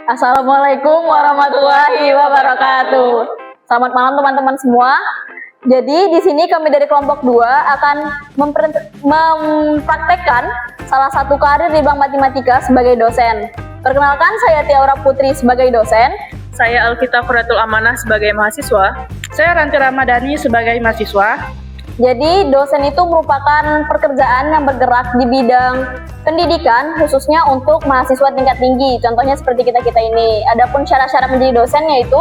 Assalamualaikum warahmatullahi wabarakatuh. Selamat malam teman-teman semua. Jadi di sini kami dari kelompok 2 akan mempraktekkan salah satu karir di Bank Matematika sebagai dosen. Perkenalkan, saya Tiaura Putri sebagai dosen. Saya Alkita Quratul Amanah sebagai mahasiswa. Saya Ranti Ramadhani sebagai mahasiswa. Jadi dosen itu merupakan pekerjaan yang bergerak di bidang pendidikan khususnya untuk mahasiswa tingkat tinggi. Contohnya seperti kita ini. Adapun syarat-syarat menjadi dosen yaitu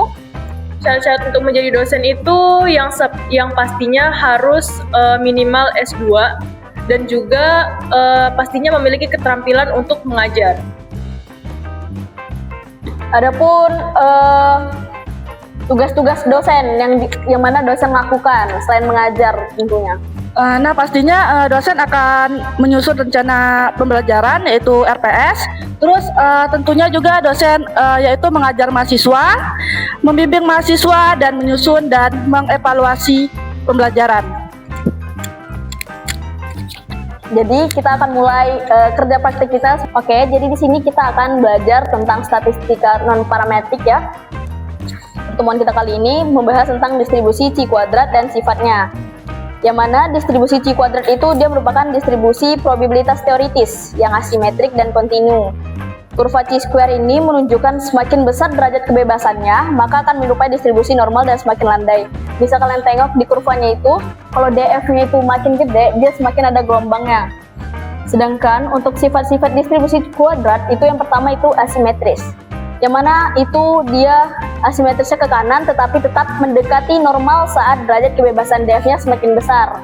Syarat-syarat untuk menjadi dosen itu yang pastinya harus minimal S2 dan juga pastinya memiliki keterampilan untuk mengajar. Adapun tugas-tugas dosen yang mana dosen lakukan selain mengajar tentunya. Nah, pastinya dosen akan menyusun rencana pembelajaran yaitu RPS. Terus tentunya juga dosen yaitu mengajar mahasiswa, membimbing mahasiswa dan menyusun dan mengevaluasi pembelajaran. Jadi kita akan mulai kerja praktik kita. Oke, jadi di sini kita akan belajar tentang statistika non parametrik ya. Pertemuan kita kali ini membahas tentang distribusi chi kuadrat dan sifatnya. Yang mana distribusi chi kuadrat itu dia merupakan distribusi probabilitas teoritis yang asimetrik dan kontinu. Kurva chi square ini menunjukkan semakin besar derajat kebebasannya, maka akan menyerupai distribusi normal dan semakin landai. Bisa kalian tengok di kurvanya itu, kalau df-nya itu makin gede, dia semakin ada gelombangnya. Sedangkan untuk sifat-sifat distribusi kuadrat itu yang pertama itu asimetris. Yang mana itu dia asimetrisnya ke kanan tetapi tetap mendekati normal saat derajat kebebasan df-nya semakin besar.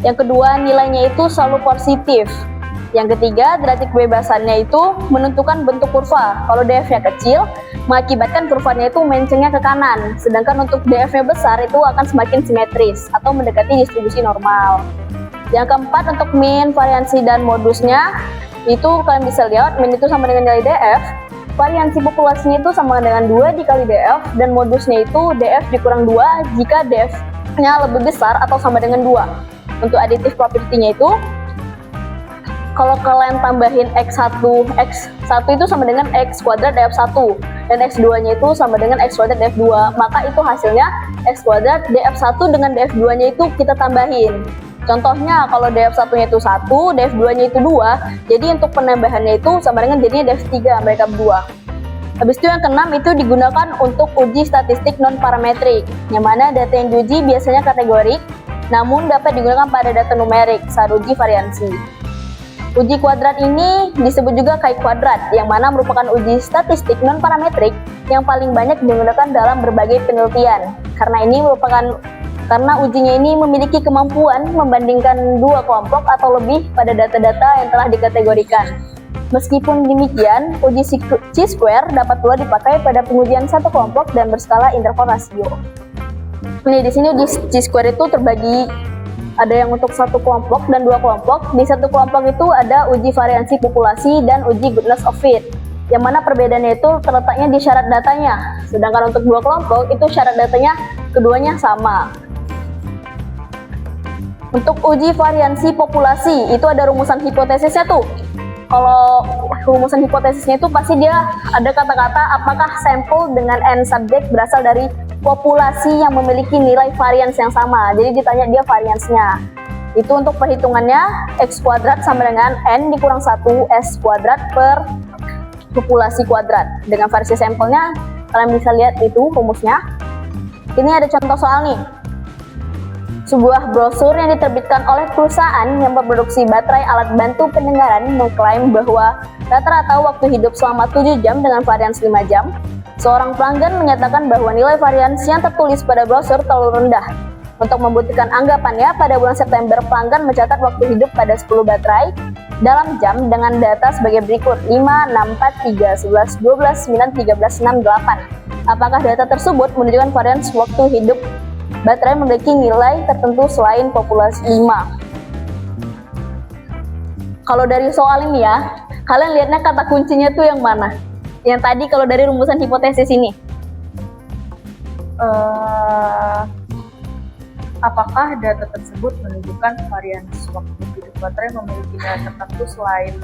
Yang kedua, nilainya itu selalu positif. Yang ketiga, derajat kebebasannya itu menentukan bentuk kurva. Kalau df-nya kecil, mengakibatkan kurvanya itu mencengnya ke kanan. Sedangkan untuk df-nya besar itu akan semakin simetris atau mendekati distribusi normal. Yang keempat, untuk mean, variansi, dan modusnya itu kalian bisa lihat mean itu sama dengan nilai df. Variansi populasinya itu sama dengan 2 dikali df, dan modusnya itu df dikurang 2 jika df-nya lebih besar atau sama dengan 2. Untuk additive property-nya itu, kalau kalian tambahin x1 itu sama dengan x kuadrat df1, dan x2-nya itu sama dengan x kuadrat df2, maka itu hasilnya x kuadrat df1 dengan df2-nya itu kita tambahin. Contohnya kalau df1-nya itu 1, df2-nya itu 2, jadi untuk penambahannya itu sama dengan jadinya df3, mereka berdua. Habis itu yang keenam itu digunakan untuk uji statistik non-parametrik, yang mana data yang diuji biasanya kategorik, namun dapat digunakan pada data numerik saat uji variansi. Uji kuadrat ini disebut juga chi-kuadrat, yang mana merupakan uji statistik non-parametrik yang paling banyak digunakan dalam berbagai penelitian. Karena ujinya ini memiliki kemampuan membandingkan dua kelompok atau lebih pada data-data yang telah dikategorikan. Meskipun demikian, uji chi-square dapat pula dipakai pada pengujian satu kelompok dan berskala interval rasio. Di sini uji chi-square itu terbagi, ada yang untuk satu kelompok dan dua kelompok. Di satu kelompok itu ada uji variansi populasi dan uji goodness of fit, yang mana perbedaannya itu terletaknya di syarat datanya. Sedangkan untuk dua kelompok itu syarat datanya keduanya sama. Untuk uji variansi populasi itu ada rumusan hipotesisnya tuh. Kalau rumusan hipotesisnya itu pasti dia ada kata-kata apakah sampel dengan n subjek berasal dari populasi yang memiliki nilai varians yang sama. Jadi ditanya dia variansnya. Itu untuk perhitungannya x kuadrat sama dengan n dikurang 1 s kuadrat per populasi kuadrat. Dengan variasi sampelnya kalian bisa lihat itu rumusnya. Ini ada contoh soal nih. Sebuah brosur yang diterbitkan oleh perusahaan yang memproduksi baterai alat bantu pendengaran mengklaim bahwa rata-rata waktu hidup selama 7 jam dengan varians 5 jam. Seorang pelanggan menyatakan bahwa nilai varians yang tertulis pada brosur terlalu rendah. Untuk membuktikan anggapannya, pada bulan September pelanggan mencatat waktu hidup pada 10 baterai dalam jam dengan data sebagai berikut: 5, 6, 4, 3, 11, 12, 9, 13, 6, 8. Apakah data tersebut menunjukkan varians waktu hidup baterai memiliki nilai tertentu selain populasi 5? Kalau dari soal ini ya, kalian lihatnya kata kuncinya tuh yang mana? Yang tadi kalau dari rumusan hipotesis ini. Apakah data tersebut menunjukkan varians waktu hidup baterai memiliki nilai tertentu selain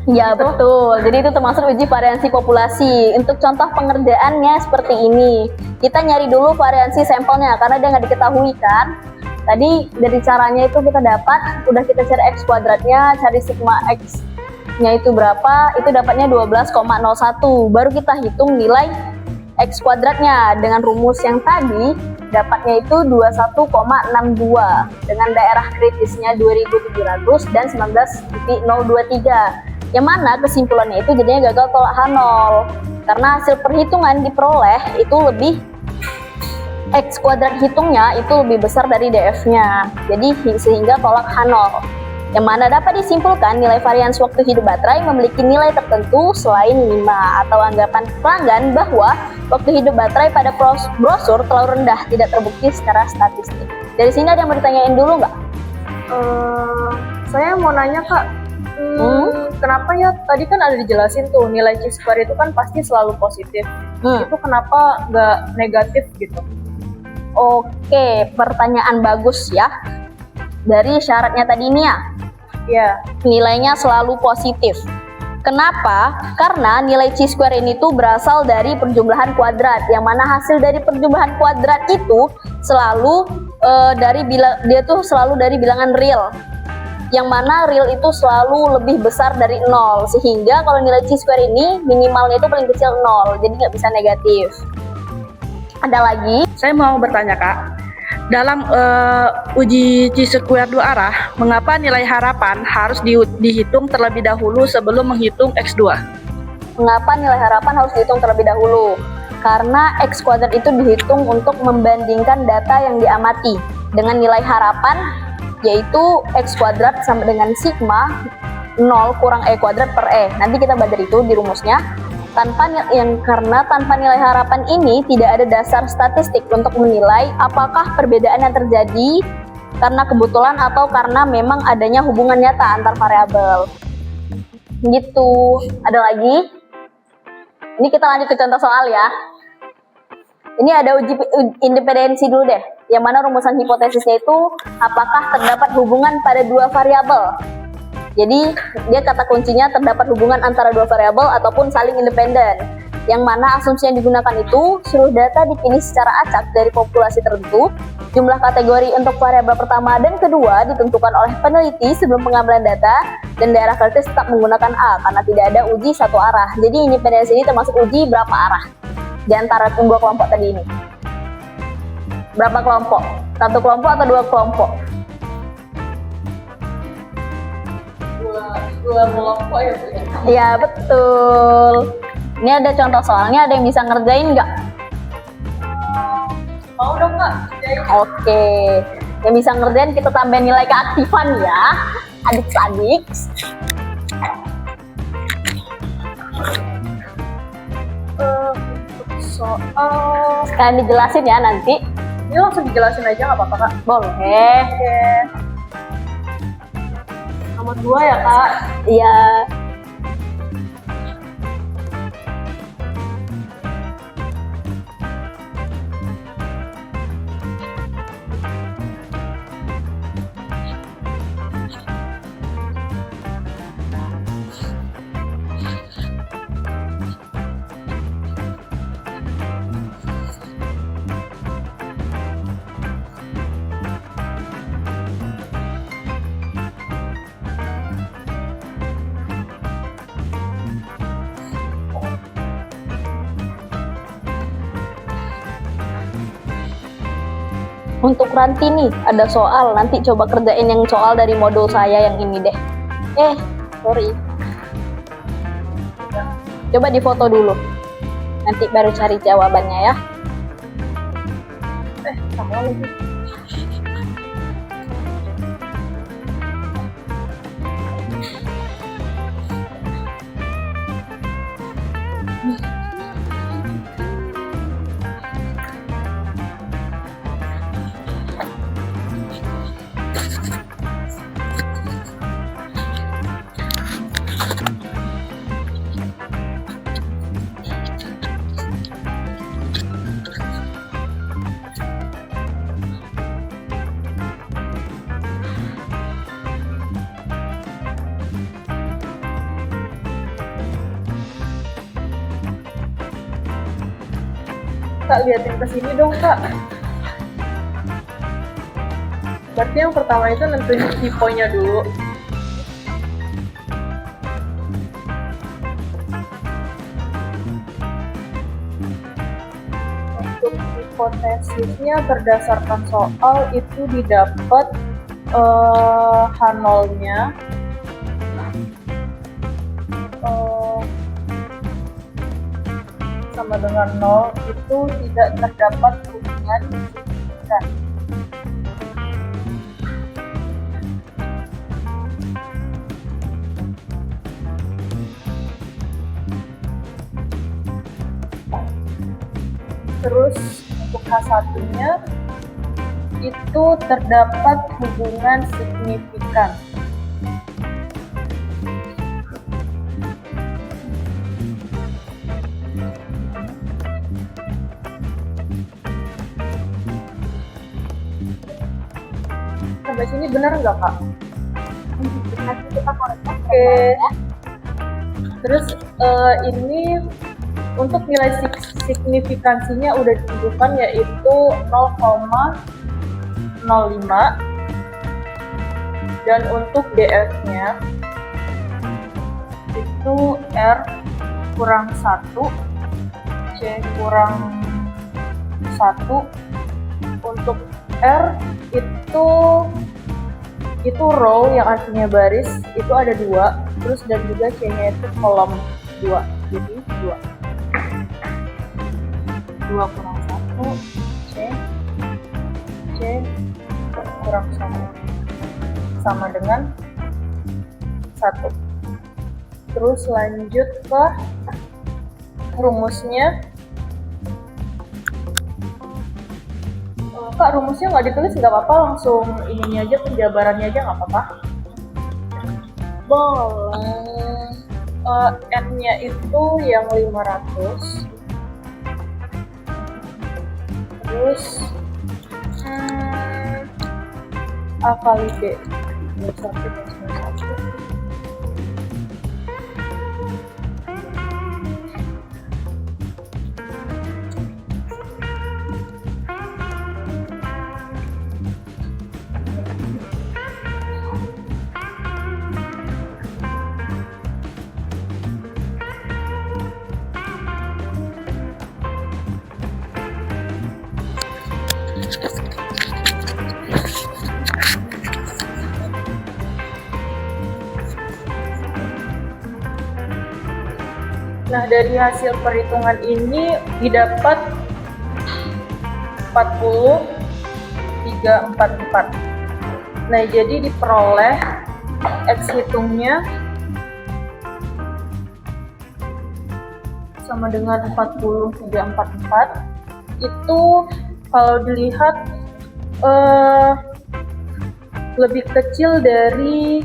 Iya betul, jadi itu termasuk uji variansi populasi. Untuk contoh pengerjaannya seperti ini, kita nyari dulu variansi sampelnya karena dia nggak diketahui kan. Tadi dari caranya itu kita dapat, udah kita cari X kuadratnya, cari sigma X-nya itu berapa, itu dapatnya 12,01. Baru kita hitung nilai X kuadratnya dengan rumus yang tadi, dapatnya itu 21,62 dengan daerah kritisnya 2700 dan 19,023. Yang mana kesimpulannya itu jadinya gagal tolak H0 karena hasil perhitungan diperoleh itu lebih X kuadrat hitungnya itu lebih besar dari DF-nya, jadi sehingga tolak H0. Yang mana dapat disimpulkan nilai varians waktu hidup baterai memiliki nilai tertentu selain 5, atau anggapan pelanggan bahwa waktu hidup baterai pada brosur terlalu rendah, tidak terbukti secara statistik. Dari sini ada yang mau ditanyain dulu nggak? Saya mau nanya Kak, kenapa ya tadi kan ada dijelasin tuh nilai chi-square itu kan pasti selalu positif. Itu kenapa nggak negatif gitu? Oke, pertanyaan bagus ya. Dari syaratnya tadi ini ya, nilainya selalu positif. Kenapa? Karena nilai chi-square ini tuh berasal dari perjumlahan kuadrat, yang mana hasil dari perjumlahan kuadrat itu selalu dia tuh selalu dari bilangan real, yang mana real itu selalu lebih besar dari 0, sehingga kalau nilai chi-square ini minimalnya itu paling kecil 0, jadi nggak bisa negatif. Ada lagi? Saya mau bertanya Kak, dalam uji chi-square dua arah, mengapa nilai harapan harus dihitung terlebih dahulu sebelum menghitung X2? Mengapa nilai harapan harus dihitung terlebih dahulu? Karena X kuadrat itu dihitung untuk membandingkan data yang diamati dengan nilai harapan, yaitu X kuadrat sama dengan sigma 0 kurang E kuadrat per E. Nanti kita belajar itu di rumusnya. Karena tanpa nilai harapan ini tidak ada dasar statistik untuk menilai apakah perbedaan yang terjadi karena kebetulan atau karena memang adanya hubungan nyata antar variabel. Gitu. Ada lagi? Ini kita lanjut ke contoh soal ya. Ini ada uji independensi dulu deh, yang mana rumusan hipotesisnya itu apakah terdapat hubungan pada dua variabel. Jadi dia kata kuncinya terdapat hubungan antara dua variabel ataupun saling independen, yang mana asumsi yang digunakan itu seluruh data dipilih secara acak dari populasi tertentu. Jumlah kategori untuk variabel pertama dan kedua ditentukan oleh peneliti sebelum pengambilan data, dan daerah kritis tetap menggunakan A karena tidak ada uji satu arah. Jadi independensi ini termasuk uji berapa arah di antara dua kelompok tadi ini. Berapa kelompok? Satu kelompok atau dua kelompok? Dua kelompok ya Bu? Iya betul. Ini ada contoh soalnya, ada yang bisa ngerjain nggak? Mau dong Kak. Oke, yang bisa ngerjain kita tambahin nilai keaktifan ya, adik-adik. Soal Sekalian dijelasin ya nanti. ini langsung dijelasin aja nggak apa-apa Kak? Boleh. Oke. Nomor 2 ya Kak. Iya. Untuk Ranti nih, ada soal. Nanti coba kerjain yang soal dari modul saya yang ini deh. Sorry. Coba difoto dulu. Nanti baru cari jawabannya ya. Sama lagi. Kak, liatin ke sini dong, Kak. Berarti yang pertama itu nentuin tipenya dulu. Untuk hipotesisnya berdasarkan soal itu didapat H0-nya sama dengan 0, itu tidak terdapat hubungan signifikan. Terus untuk H1-nya itu terdapat hubungan signifikan. Sampai sini benar nggak, Kak? Nanti kita koreksi. Oke. Terus ini untuk nilai signifikansinya udah ditentukan, yaitu 0,05, dan untuk DF-nya itu R kurang 1, C kurang 1. Untuk R itu row yang artinya baris, itu ada 2, terus dan juga C-nya itu kolom 2, jadi 2 kurang 1, C kurang 1 sama dengan 1. Terus lanjut ke rumusnya. Kak, rumusnya nggak ditulis nggak apa-apa, langsung ininya aja, penjabarannya aja nggak apa-apa. Boleh. N-nya itu yang 500. Terus A kali D 21. Nah, dari hasil perhitungan ini didapat 40,344. Nah, jadi diperoleh X hitungnya sama dengan 40,344. Itu kalau dilihat lebih kecil dari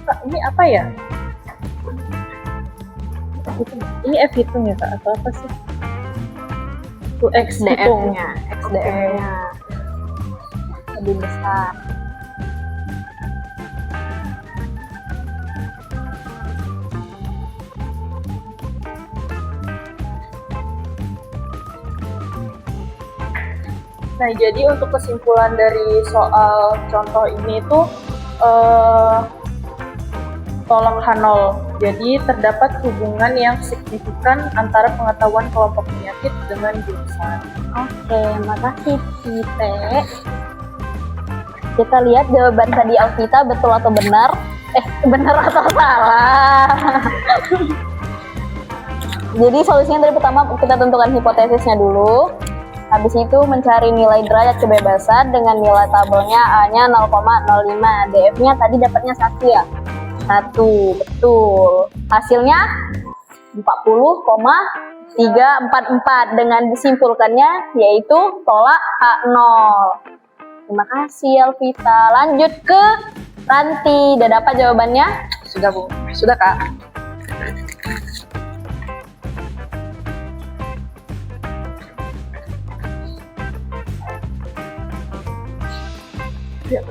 Kak, ini apa ya? Ini F hitung ya, Kak, atau apa sih? Itu X hitung. XDF-nya lebih besar. Nah, jadi untuk kesimpulan dari soal contoh ini tuh tolak H0. Jadi terdapat hubungan yang signifikan antara pengetahuan kelompok penyakit dengan jurusan. Oke, makasih Cite. Kita lihat jawaban tadi Alvita betul atau benar. Benar atau salah. Jadi solusinya dari pertama kita tentukan hipotesisnya dulu. Habis itu mencari nilai derajat kebebasan dengan nilai tabelnya A-nya 0,05. DF-nya tadi dapatnya 1 ya? 1, betul. Hasilnya 40,344 dengan disimpulkannya yaitu tolak H0. Terima kasih Alvita. Lanjut ke Ranti. Udah dapat jawabannya? Sudah, Bu. Sudah, Kak. Ya.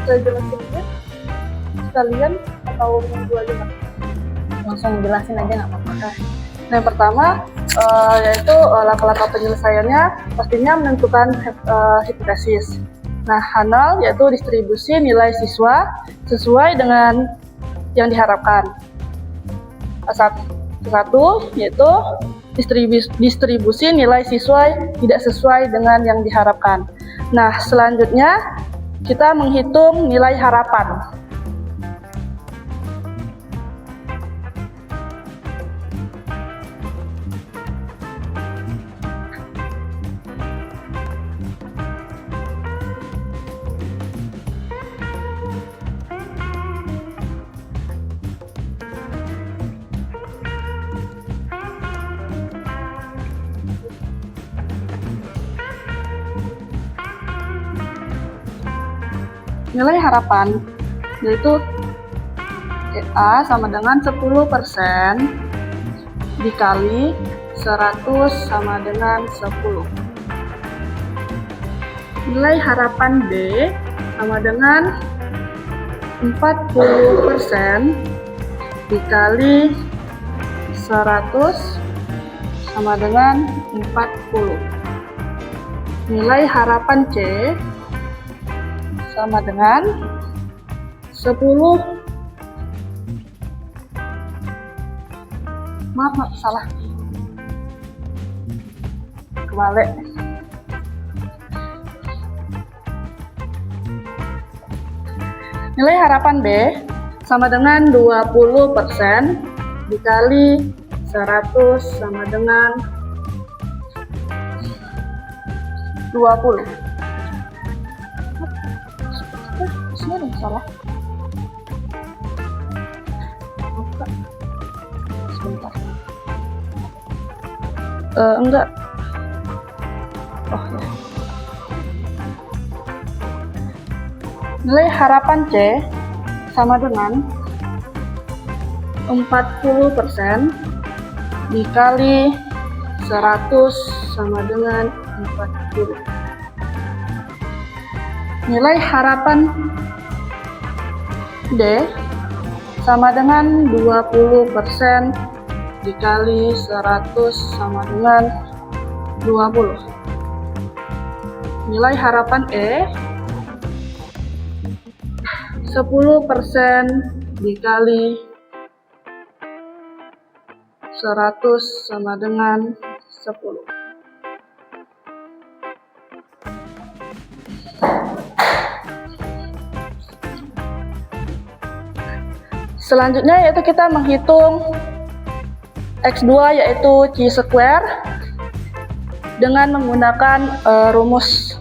saya jelasin aja sekalian atau minggu aja Kak? Langsung jelasin aja nggak apa-apa. Nah, yang pertama yaitu langkah-langkah penyelesaiannya pastinya menentukan hipotesis. Nah, HANAL yaitu distribusi nilai siswa sesuai dengan yang diharapkan. Satu yaitu distribusi nilai siswa tidak sesuai dengan yang diharapkan. Nah, selanjutnya kita menghitung nilai harapan. Nilai harapan yaitu A sama dengan 10% dikali 100 sama dengan 10. Nilai harapan B sama dengan 40% dikali 100 sama dengan 40. Nilai harapan C sama dengan 10. Maaf, salah. Kebalik. Nilai harapan B sama dengan 20% dikali 100 sama dengan 20. Ini ada yang salah. Sebentar. Enggak. Oh ya. Nilai harapan C sama dengan 40% dikali 100 sama dengan 40. Nilai harapan D sama dengan 20% dikali 100 sama dengan 20. Nilai harapan E 10% dikali 100 sama dengan 10. Selanjutnya yaitu kita menghitung X2 yaitu chi-square dengan menggunakan rumus.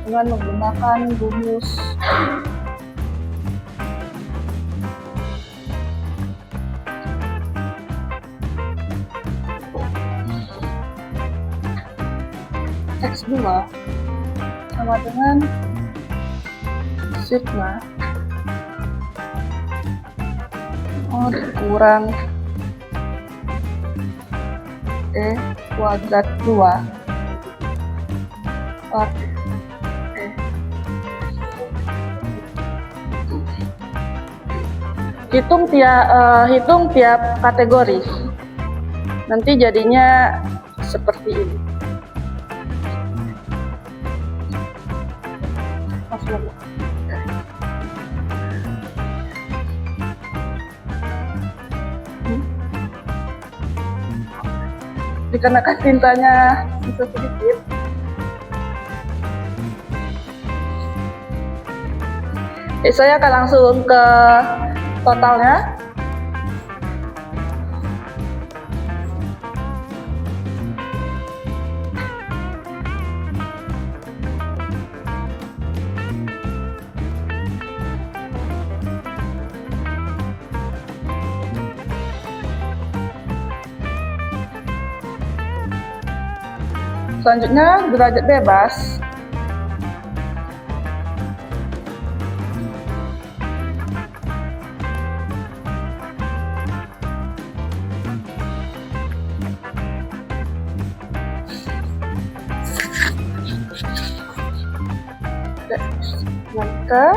Dengan menggunakan rumus X2 sama dengan sigma dikurang E kuadrat 2 per hitung tiap kategori. Nanti jadinya seperti ini. Dikarenakan tintanya bisa sedikit, saya akan langsung ke totalnya. Selanjutnya derajat bebas. Maka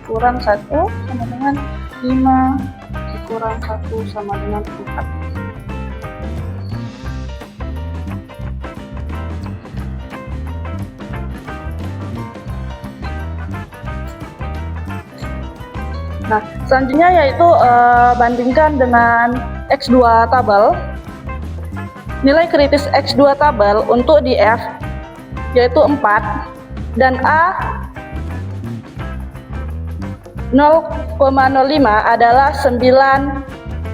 kurang 1 sama dengan 5 dikurang 1 sama dengan 4. Nah, selanjutnya yaitu bandingkan dengan X2 tabel. Nilai kritis X2 tabel untuk di F yaitu 4 dan A 0,05 adalah 9,488.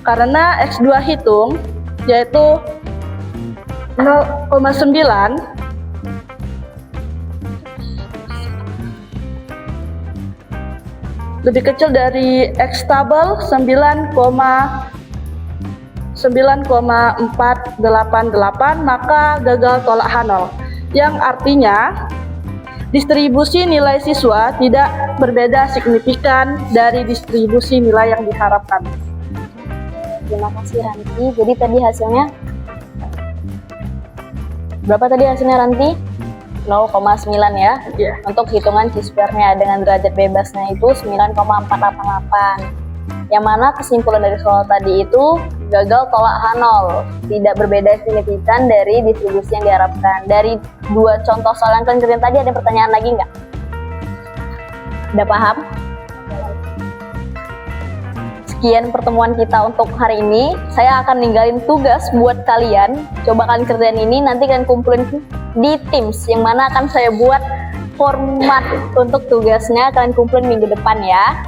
Karena X2 hitung yaitu 0,9 lebih kecil dari X tabel 9,488, maka gagal tolak H0, yang artinya distribusi nilai siswa tidak berbeda signifikan dari distribusi nilai yang diharapkan. Terima kasih Ranti. Jadi tadi hasilnya berapa tadi hasilnya Ranti? 0,9 ya. Iya. Untuk hitungan C-square-nya dengan derajat bebasnya itu 9,488. Yang mana kesimpulan dari soal tadi itu gagal tolak H0, tidak berbeda signifikan dari distribusi yang diharapkan. Dari dua contoh soal yang kalian kerjain tadi, ada pertanyaan lagi nggak? Udah paham? Sekian pertemuan kita untuk hari ini. Saya akan ninggalin tugas buat kalian. Coba kalian kerjain ini, nanti kalian kumpulin di Teams, yang mana akan saya buat format untuk tugasnya. Kalian kumpulin minggu depan ya.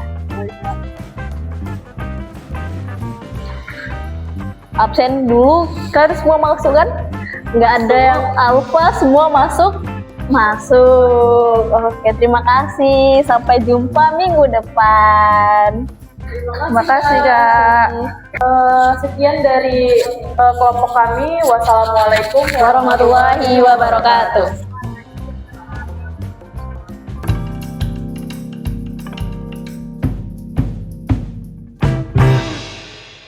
Absen dulu, kalian semua masuk kan? Nggak ada yang alfa, semua masuk? Masuk. Oke, terima kasih. Sampai jumpa minggu depan. Terima kasih Kak. Sekian dari kelompok kami. Wassalamualaikum Warahmatullahi wabarakatuh.